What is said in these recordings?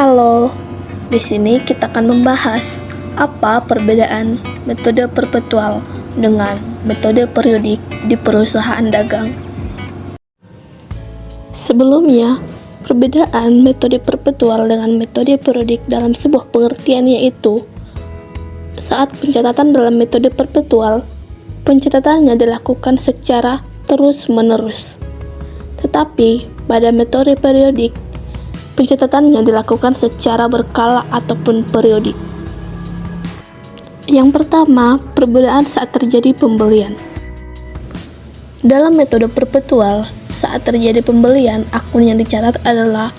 Halo, di sini kita akan membahas apa perbedaan metode perpetual dengan metode periodik di perusahaan dagang. Sebelumnya, perbedaan metode perpetual dengan metode periodik dalam sebuah pengertian yaitu saat pencatatan dalam metode perpetual, pencatatannya dilakukan secara terus-menerus. Tetapi pada metode periodik, pencatatannya dilakukan secara berkala ataupun periodik. Yang pertama, perbedaan saat terjadi pembelian. Dalam metode perpetual, saat terjadi pembelian, akun yang dicatat adalah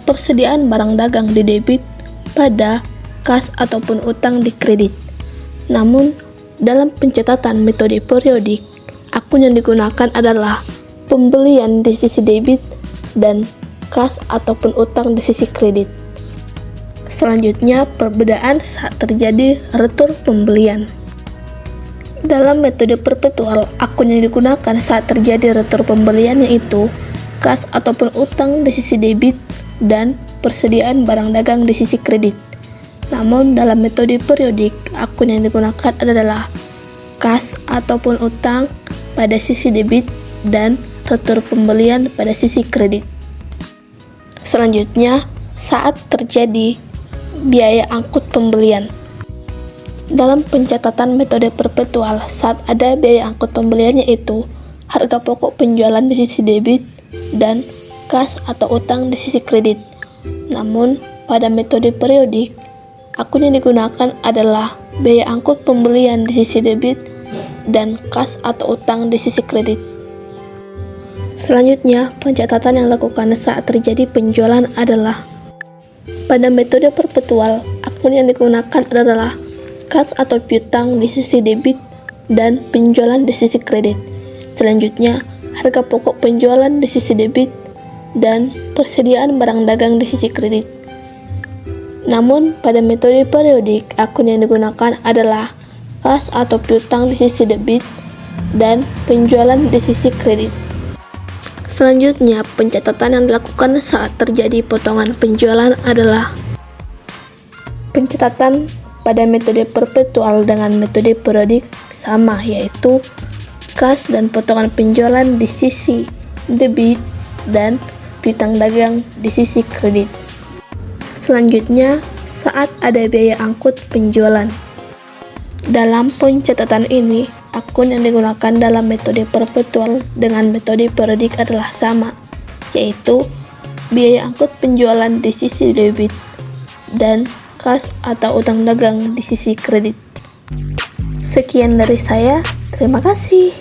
persediaan barang dagang di debit pada kas ataupun utang di kredit. Namun, dalam pencatatan metode periodik, akun yang digunakan adalah pembelian di sisi debit dan kas ataupun utang di sisi kredit. Selanjutnya, perbedaan saat terjadi retur pembelian. Dalam metode perpetual, akun yang digunakan saat terjadi retur pembelian yaitu kas ataupun utang di sisi debit dan persediaan barang dagang di sisi kredit. Namun, dalam metode periodik, akun yang digunakan adalah kas ataupun utang pada sisi debit dan retur pembelian pada sisi kredit. Selanjutnya, saat terjadi biaya angkut pembelian. Dalam pencatatan metode perpetual, saat ada biaya angkut pembelian yaitu harga pokok penjualan di sisi debit dan kas atau utang di sisi kredit. Namun, pada metode periodik, akun yang digunakan adalah biaya angkut pembelian di sisi debit dan kas atau utang di sisi kredit. Selanjutnya, pencatatan yang dilakukan saat terjadi penjualan adalah pada metode perpetual, akun yang digunakan adalah kas atau piutang di sisi debit dan penjualan di sisi kredit. Selanjutnya, harga pokok penjualan di sisi debit dan persediaan barang dagang di sisi kredit. Namun, pada metode periodik, akun yang digunakan adalah kas atau piutang di sisi debit dan penjualan di sisi kredit. Selanjutnya, pencatatan yang dilakukan saat terjadi potongan penjualan adalah pencatatan pada metode perpetual dengan metode periodik sama, yaitu kas dan potongan penjualan di sisi debit dan piutang dagang di sisi kredit. Selanjutnya, saat ada biaya angkut penjualan. Dalam pencatatan ini, akun yang digunakan dalam metode perpetual dengan metode periodik adalah sama, yaitu biaya angkut penjualan di sisi debit dan kas atau utang dagang di sisi kredit. Sekian dari saya, terima kasih.